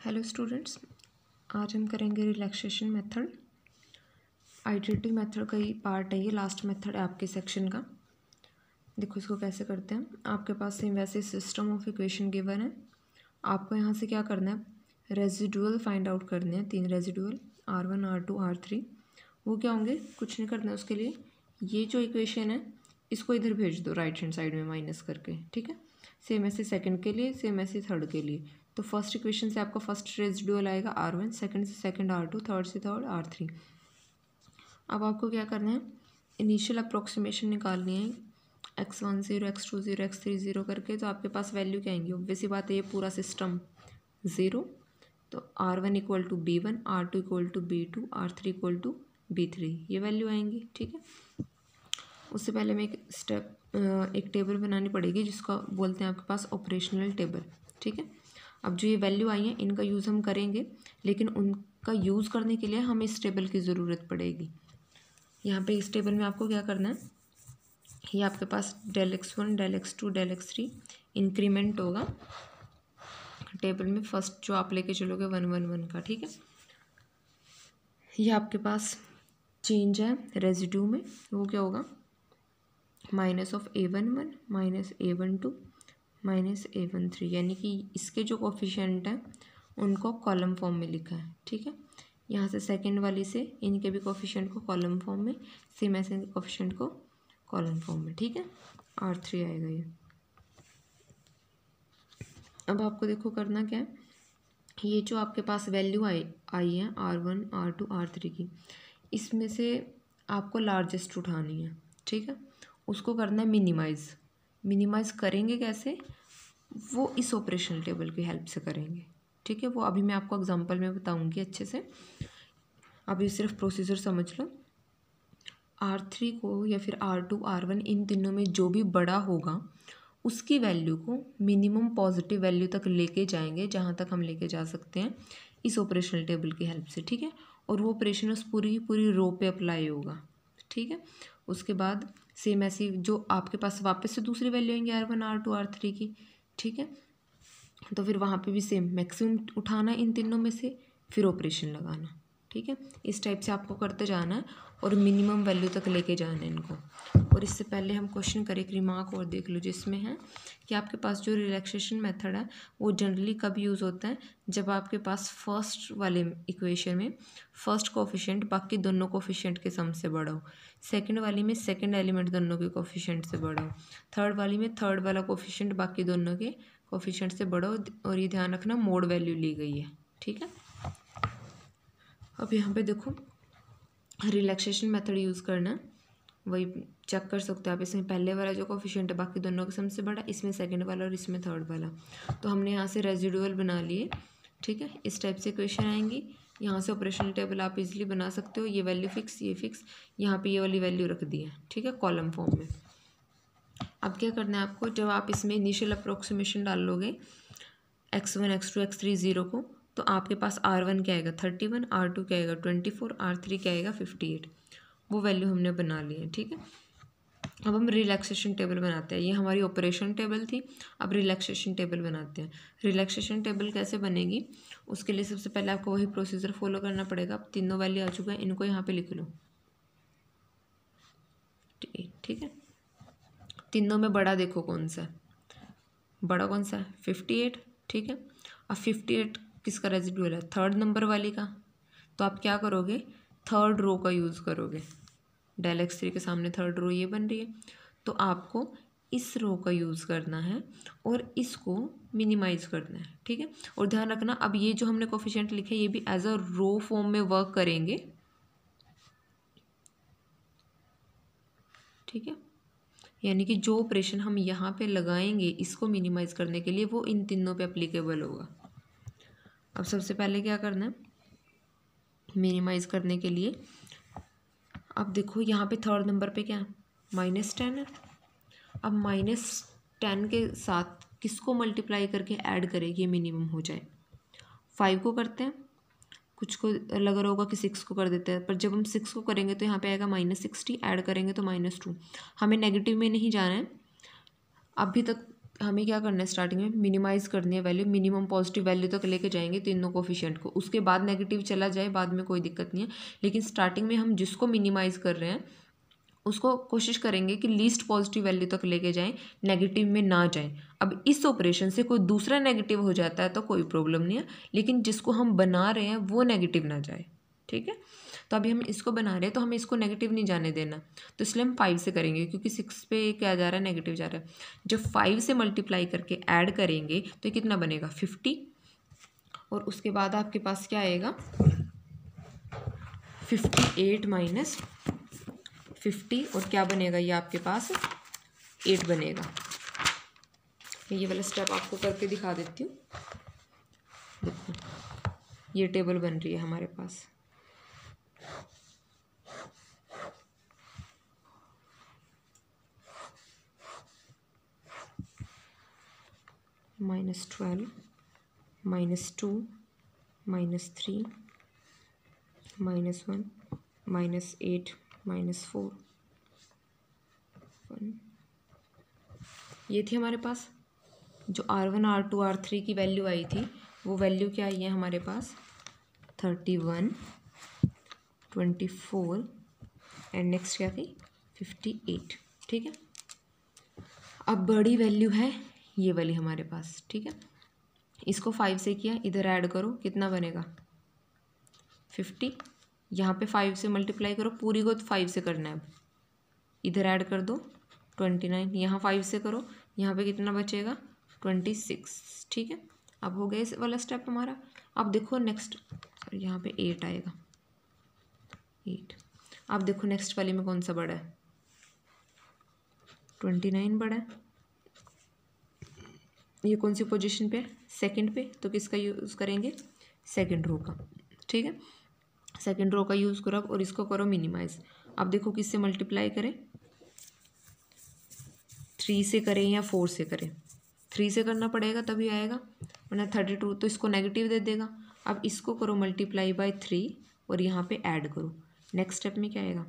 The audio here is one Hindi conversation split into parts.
हेलो स्टूडेंट्स, आज हम करेंगे रिलैक्सेशन मेथड। आइटरेटिव मेथड का ही पार्ट है, ये लास्ट मेथड है आपके सेक्शन का। देखो इसको कैसे करते हैं। आपके पास सेम वैसे सिस्टम ऑफ इक्वेशन गिवन है। आपको यहाँ से क्या करना है, रेजिडुअल फाइंड आउट करने हैं। 3 रेजिडुअल R1 R2 R3। वो क्या होंगे, कुछ नहीं करना है उसके लिए। ये जो इक्वेशन है इसको इधर भेज दो राइट हैंड साइड में माइनस करके, ठीक है। सेम ऐसे सेकंड के लिए, सेम ऐसे थर्ड के लिए। तो फर्स्ट इक्वेशन से आपका फर्स्ट रेजिडुअल आएगा R1, सेकंड से सेकंड R2, थर्ड से थर्ड R3। अब आपको क्या करना है, इनिशियल अप्रोक्सीमेशन निकालनी है। x1 0 x2 0 x3 0 करके। तो आपके पास वैल्यू क्या आएंगी, ऑब्वियसली बात है ये पूरा सिस्टम 0। तो R1 equal to B1, R2 equal to B2, R3 equal to B3, ये वैल्यू आएंगी, ठीक है। उससे पहले मैं एक टेबल बनानी पड़ेगी जिसका बोलते हैं आपके पास ऑपरेशनल टेबल, ठीक है। अब जो ये वैल्यू आई है इनका यूज़ हम करेंगे, लेकिन उनका यूज़ करने के लिए हमें इस टेबल की ज़रूरत पड़ेगी। यहाँ पे इस टेबल में आपको क्या करना है, ये आपके पास del x1 del x2 del x3 increment होगा टेबल में। फर्स्ट जो आप लेके चलोगे 1 1 1 का, ठीक है। ये आपके पास चेंज है रेजिड्यू में, वो क्या होगा, minus of A11 minus A12 minus A13, यानी कि इसके जो कोफिशिएंट हैं उनको कॉलम फॉर्म में लिखा है, ठीक है। यहाँ से सेकंड वाली से इनके भी कोफिशिएंट को कॉलम फॉर्म में, सेम ऐसे इनके कोफिशिएंट को कॉलम फॉर्म में, ठीक है। R3 आएगा ये। अब आपको देखो करना क्या है, ये जो आपके पास वैल्यू आई है R1 R2 R3 की, इसमें से आपको लार्जेस्ट उठानी है, ठीक है। उसको करना है मिनिमाइज़ करेंगे कैसे, वो इस ऑपरेशनल टेबल की हेल्प से करेंगे, ठीक है। वो अभी मैं आपको एग्जांपल में बताऊंगी अच्छे से। अभी सिर्फ प्रोसीजर समझ लो। R3 को या फिर R2 R1 इन तीनों में जो भी बड़ा होगा उसकी वैल्यू को मिनिमम पॉजिटिव वैल्यू तक लेके जाएंगे, जहाँ तक हम लेके जा सकते हैं इस ऑपरेशनल टेबल की हेल्प से, ठीक है। और वो ऑपरेशन उस पूरी रो पे अप्लाई होगा, ठीक है। उसके बाद सेम ऐसी जो आपके पास वापस से दूसरी वैल्यू आएंगी R1 R2 R3 की, ठीक है। तो फिर वहाँ पे भी सेम मैक्सिमम उठाना इन तीनों में से, फिर ऑपरेशन लगाना, ठीक है। इस टाइप से आपको करते जाना है और मिनिमम वैल्यू तक लेके जाना है इनको। और इससे पहले हम क्वेश्चन करें, एक रिमार्क और देख लो जिसमें है कि आपके पास जो रिलैक्सेशन मेथड है वो जनरली कब यूज़ होता है, जब आपके पास फर्स्ट वाले इक्वेशन में फर्स्ट कोफिशिएंट बाकी दोनों कोफिशिएंट के सम से बड़ा हो, सेकंड वाली में सेकंड एलिमेंट दोनों के कोफिशिएंट से बड़ा हो, थर्ड वाली में थर्ड वाला कोफिशिएंट बाकी दोनों के कोफिशिएंट से बड़ा हो। और ये ध्यान रखना मोड वैल्यू ली गई है, ठीक है। अब यहाँ पे देखो रिलैक्सेशन मेथड यूज़ करना है, वही चेक कर सकते हो आप। इसमें पहले वाला जो कोफिशिएंट है बाकी दोनों के सम से बड़ा, इसमें सेकंड वाला और इसमें थर्ड वाला। तो हमने यहाँ से रेजिडुअल बना लिए, ठीक है। इस टाइप से क्वेश्चन आएंगी। यहाँ से ऑपरेशनल टेबल आप इजीली बना सकते हो। ये वैल्यू फिक्स, ये फिक्स, यहाँ पे ये वाली वैल्यू रख दी है, ठीक है, कॉलम फॉर्म में। अब क्या करना है आपको, जब आप इसमें इनिशियल अप्रोक्सीमेशन डाल लोगे x1 x2 x3 0 को, तो आपके पास R1 क्या आएगा 31, R2 क्या आएगा 24, R3 क्या आएगा 58। वो वैल्यू हमने बना ली है, ठीक है। अब हम रिलैक्सेशन टेबल बनाते हैं। ये हमारी ऑपरेशन टेबल थी, अब रिलैक्सेशन टेबल बनाते हैं। रिलैक्सेशन टेबल कैसे बनेगी, उसके लिए सबसे पहले आपको वही प्रोसीजर फॉलो करना पड़ेगा। अब तीनों वैल्यू आ चुका है, इनको यहाँ पे लिख लो, ठीक है। तीनों में बड़ा देखो कौन सा है, बड़ा कौन सा है 58, ठीक है। अब 58 किसका रेजिडुअल है, थर्ड नंबर वाली का। तो आप क्या करोगे, थर्ड रो का यूज़ करोगे। डेल x3 के सामने थर्ड रो ये बन रही है, तो आपको इस रो का यूज़ करना है और इसको मिनिमाइज करना है, ठीक है। और ध्यान रखना, अब ये जो हमने कोफिशिएंट लिखे ये भी एज अ रो फॉर्म में वर्क करेंगे, ठीक है। यानी कि जो ऑपरेशन हम यहाँ पे लगाएंगे इसको मिनिमाइज करने के लिए वो इन तीनों पे एप्लीकेबल होगा। अब सबसे पहले क्या करना है, मिनिमाइज करने के लिए अब देखो यहाँ पे थर्ड नंबर पे क्या है -10 है। अब -10 के साथ किसको मल्टीप्लाई करके ऐड करेंगे मिनिमम हो जाए, 5 को करते हैं। कुछ को लग रहा होगा कि 6 को कर देते हैं, पर जब हम 6 को करेंगे तो यहाँ पे आएगा -60, ऐड करेंगे तो -2। हमें नेगेटिव में नहीं जाना है, अभी तक हमें क्या करना है, स्टार्टिंग में मिनिमाइज़ करनी है वैल्यू, मिनिमम पॉजिटिव वैल्यू तक लेके जाएंगे तीनों कोफिशिएंट को, उसके बाद नेगेटिव चला जाए बाद में कोई दिक्कत नहीं है, लेकिन स्टार्टिंग में हम जिसको मिनिमाइज़ कर रहे हैं उसको कोशिश करेंगे कि लीस्ट पॉजिटिव वैल्यू तक लेके जाएं, नेगेटिव में ना जाएं। अब इस ऑपरेशन से कोई दूसरा नेगेटिव हो जाता है तो कोई प्रॉब्लम नहीं है, लेकिन जिसको हम बना रहे हैं वो नेगेटिव ना जाए, ठीक है। तो अभी हम इसको बना रहे हैं तो हमें इसको नेगेटिव नहीं जाने देना, तो इसलिए हम 5 से करेंगे, क्योंकि 6 पे क्या जा रहा है, नेगेटिव जा रहा है। जब 5 से मल्टीप्लाई करके ऐड करेंगे तो कितना बनेगा, 50, और उसके बाद आपके पास क्या आएगा, 58 माइनस 50, और क्या बनेगा, ये आपके पास 8 बनेगा। मैं ये वाला स्टेप आपको करके दिखा देती हूँ। देखो ये टेबल बन रही है हमारे पास, -12, -2, -3, -1, -8, -4, 1। ये थी हमारे पास जो R1, R2, R3 की वैल्यू आई थी, वो वैल्यू क्या आई है हमारे पास, 31, 24 एंड नेक्स्ट क्या थी, 58, ठीक है। अब बड़ी वैल्यू है ये वाली हमारे पास, ठीक है। इसको 5 से किया, इधर ऐड करो, कितना बनेगा, 50, यहाँ पे 5 से मल्टीप्लाई करो, पूरी को 5 से करना है, अब इधर ऐड कर दो 29, यहाँ 5 से करो, यहाँ पे कितना बचेगा, 26, ठीक है। अब हो गया इस वाला स्टेप हमारा। अब देखो नेक्स्ट, सॉरी यहाँ पे 8 आएगा, 8। अब देखो नेक्स्ट वाली में कौन सा बड़ा है, 29 बड़ा है। ये कौन सी पोजीशन पे है, सेकंड पे, तो किसका यूज़ करेंगे, सेकंड रो का, ठीक है। सेकंड रो का यूज़ करो और इसको करो मिनिमाइज। अब देखो किससे मल्टीप्लाई करें, 3 से करें या 4 से करें, 3 से करना पड़ेगा तभी आएगा, वरना 32 तो इसको नेगेटिव दे देगा। अब इसको करो मल्टीप्लाई बाय 3 और यहाँ पे ऐड करो। नेक्स्ट स्टेप में क्या आएगा,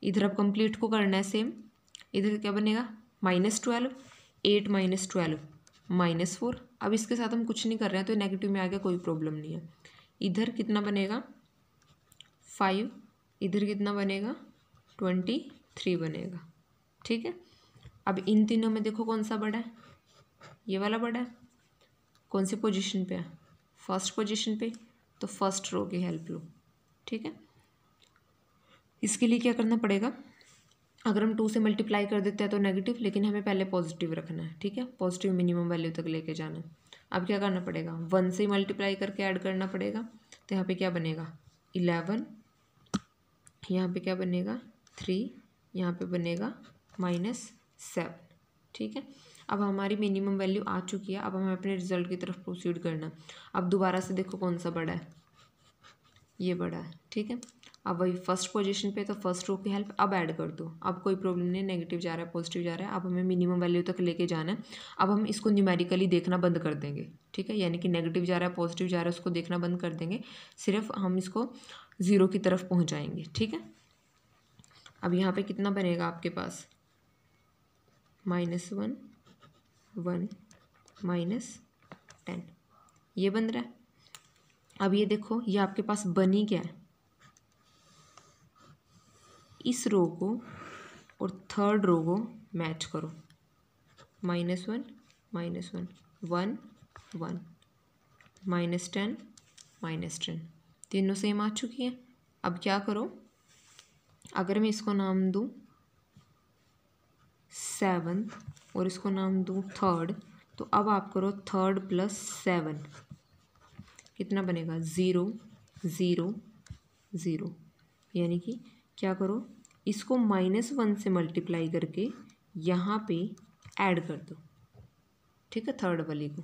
इधर अब कंप्लीट को करना है सेम, इधर क्या बनेगा, -12, 8 - 12 -4। अब इसके साथ हम कुछ नहीं कर रहे हैं तो नेगेटिव में आ गया, कोई प्रॉब्लम नहीं है। इधर कितना बनेगा, 5, इधर कितना बनेगा, 23 बनेगा, ठीक है। अब इन तीनों में देखो कौन सा बड़ा है, ये वाला बड़ा है। कौन सी पोजीशन पे है, फर्स्ट पोजीशन पे, तो फर्स्ट रो की हेल्प लो, ठीक है। इसके लिए क्या करना पड़ेगा, अगर हम 2 से मल्टीप्लाई कर देते हैं तो नेगेटिव, लेकिन हमें पहले पॉजिटिव रखना है, ठीक है, पॉजिटिव मिनिमम वैल्यू तक लेके जाना है। अब क्या करना पड़ेगा, 1 से मल्टीप्लाई करके ऐड करना पड़ेगा, तो यहाँ पे क्या बनेगा, 11, यहाँ पे क्या बनेगा, 3, यहाँ पे बनेगा -7, ठीक है। अब हमारी मिनिमम वैल्यू आ चुकी है, अब हमें अपने रिजल्ट की तरफ प्रोसीड करना। अब दोबारा से देखो कौन सा बड़ा है, ये बड़ा है, ठीक है। अब वही फर्स्ट पोजीशन पे, तो फर्स्ट रो की हेल्प अब ऐड कर दो। अब कोई प्रॉब्लम नहीं, नेगेटिव जा रहा है पॉजिटिव जा रहा है, अब हमें मिनिमम वैल्यू तक लेके जाना है। अब हम इसको न्यूमेरिकली देखना बंद कर देंगे, ठीक है, यानी कि नेगेटिव जा रहा है पॉजिटिव जा रहा है उसको देखना बंद कर देंगे, सिर्फ हम इसको 0 की तरफ पहुँचाएंगे, ठीक है। अब यहाँ पे कितना बनेगा आपके पास, -1, 1, -10, ये बन रहा है। अब ये देखो ये आपके पास बनी क्या है, इस रो को और थर्ड रो को मैच करो, -1, -1, 1, 1, -10, -10, तीनों सेम आ चुकी हैं। अब क्या करो, अगर मैं इसको नाम दूँ 7 और इसको नाम दूँ 3rd, तो अब आप करो 3rd + 7, कितना बनेगा, 0, 0, 0, यानी कि क्या करो, इसको -1 से मल्टीप्लाई करके यहाँ पे ऐड कर दो, ठीक है, थर्ड वाली को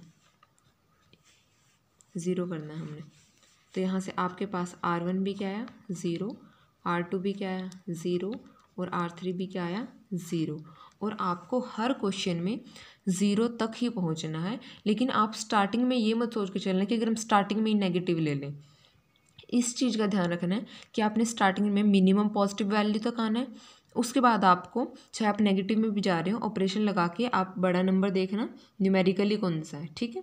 0 करना है हमने। तो यहाँ से आपके पास R1 भी क्या आया, 0, R2 भी क्या आया, 0, और R3 भी क्या आया, 0। और आपको हर क्वेश्चन में 0 तक ही पहुँचना है, लेकिन आप स्टार्टिंग में ये मत सोच के चलना कि अगर हम स्टार्टिंग में ही नेगेटिव ले लें। इस चीज़ का ध्यान रखना है कि आपने स्टार्टिंग में मिनिमम पॉजिटिव वैल्यू तक आना है, उसके बाद आपको, चाहे आप नेगेटिव में भी जा रहे हो, ऑपरेशन लगा के आप बड़ा नंबर देखना न्यूमेरिकली कौन सा है, ठीक है,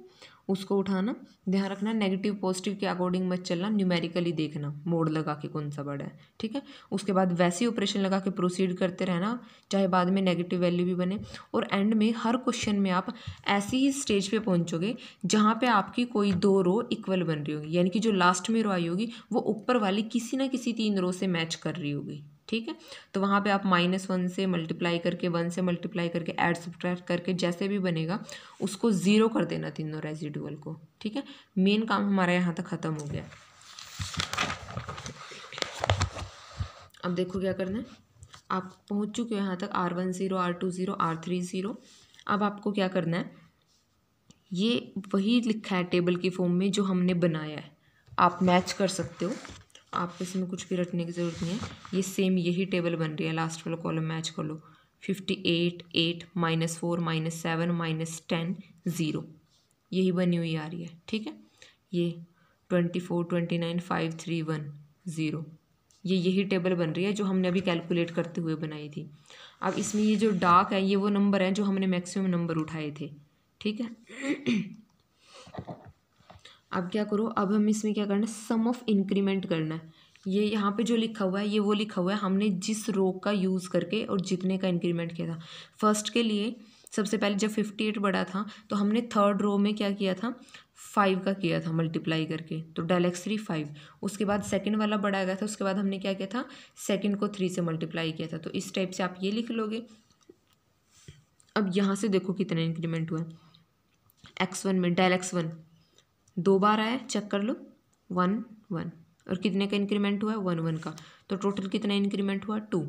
उसको उठाना। ध्यान रखना नेगेटिव पॉजिटिव के अकॉर्डिंग मत चलना, न्यूमेरिकली देखना मोड लगा के कौन सा बड़ा है, ठीक है। उसके बाद वैसे ही ऑपरेशन लगा के प्रोसीड करते रहना, चाहे बाद में नेगेटिव वैल्यू भी बने। और एंड में हर क्वेश्चन में आप ऐसी ही स्टेज पे पहुंचोगे जहाँ पे आपकी कोई 2 रो इक्वल बन रही होगी, यानी कि जो लास्ट में रो आई होगी वो ऊपर वाली किसी ना किसी 3 रो से मैच कर रही होगी, ठीक है। तो वहाँ पे आप -1 से मल्टीप्लाई करके, 1 से मल्टीप्लाई करके, ऐड सब्ट्रैक्ट करके जैसे भी बनेगा उसको 0 कर देना तीनों रेजिडुअल को, ठीक है। मेन काम हमारा यहाँ तक ख़त्म हो गया। अब देखो क्या करना है, आप पहुँच चुके हो यहाँ तक R1 0, R2 0, R3 0। अब आपको क्या करना है, ये वही लिखा है टेबल की फॉर्म में जो हमने बनाया है, आप मैच कर सकते हो, आप इसमें कुछ भी रटने की ज़रूरत नहीं है। ये सेम यही टेबल बन रही है, लास्ट वाला कॉलम मैच कर लो। 58 8 -4 -7 -10 0, यही बनी हुई आ रही है, ठीक है। ये 24 29 5 3 1 0, ये यही टेबल बन रही है जो हमने अभी कैलकुलेट करते हुए बनाई थी। अब इसमें ये जो डार्क है ये वो नंबर है जो हमने मैक्सिमम नंबर उठाए थे, ठीक है। अब क्या करो, अब हम इसमें क्या करना है, सम ऑफ इंक्रीमेंट करना है। ये यहाँ पे जो लिखा हुआ है ये वो लिखा हुआ है हमने जिस रो का यूज़ करके और जितने का इंक्रीमेंट किया था। फर्स्ट के लिए सबसे पहले जब 58 बड़ा था तो हमने थर्ड रो में क्या किया था, 5 का किया था मल्टीप्लाई करके, तो del x 3 5। उसके बाद सेकंड वाला बड़ा आ गया था, उसके बाद हमने क्या किया था, सेकंड को 3 से मल्टीप्लाई किया था। तो इस टाइप से आप ये लिख लोगे। अब यहाँ से देखो कितना इंक्रीमेंट हुआ है, x1 में del x1 2 बार आया, चेक कर लो, 1 1, और कितने का इंक्रीमेंट हुआ है, 1 1 का, तो टोटल कितना इंक्रीमेंट हुआ, 2।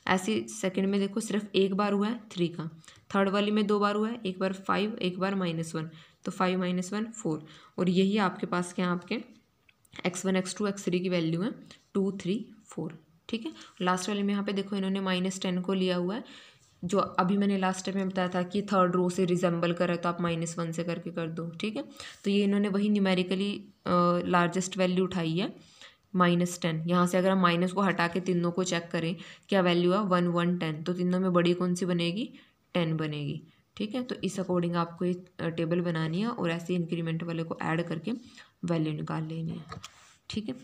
ऐसे सेकंड में देखो सिर्फ एक बार हुआ है 3 का, थर्ड वाली में 2 बार हुआ है, एक बार 5 एक बार -1, तो 5 -1 4। और यही आपके पास क्या, आपके x1 x2 x3 की वैल्यू है 2 3 4, ठीक है। लास्ट वाले में यहाँ पे देखो इन्होंने -10 को लिया हुआ है, जो अभी मैंने लास्ट टाइम में बताया था कि थर्ड रो से रिजेंबल कर रहा है तो आप -1 से करके कर दो, ठीक है। तो ये इन्होंने वही न्यूमेरिकली लार्जेस्ट वैल्यू उठाई है -10। यहाँ से अगर हम माइनस को हटा के तीनों को चेक करें क्या वैल्यू है, 1 1 10, तो तीनों में बड़ी कौन सी बनेगी, 10 बनेगी, ठीक है। तो इस अकॉर्डिंग आपको एक टेबल बनानी है और ऐसे इंक्रीमेंट वाले को ऐड करके वैल्यू निकाल लेनी है, ठीक है।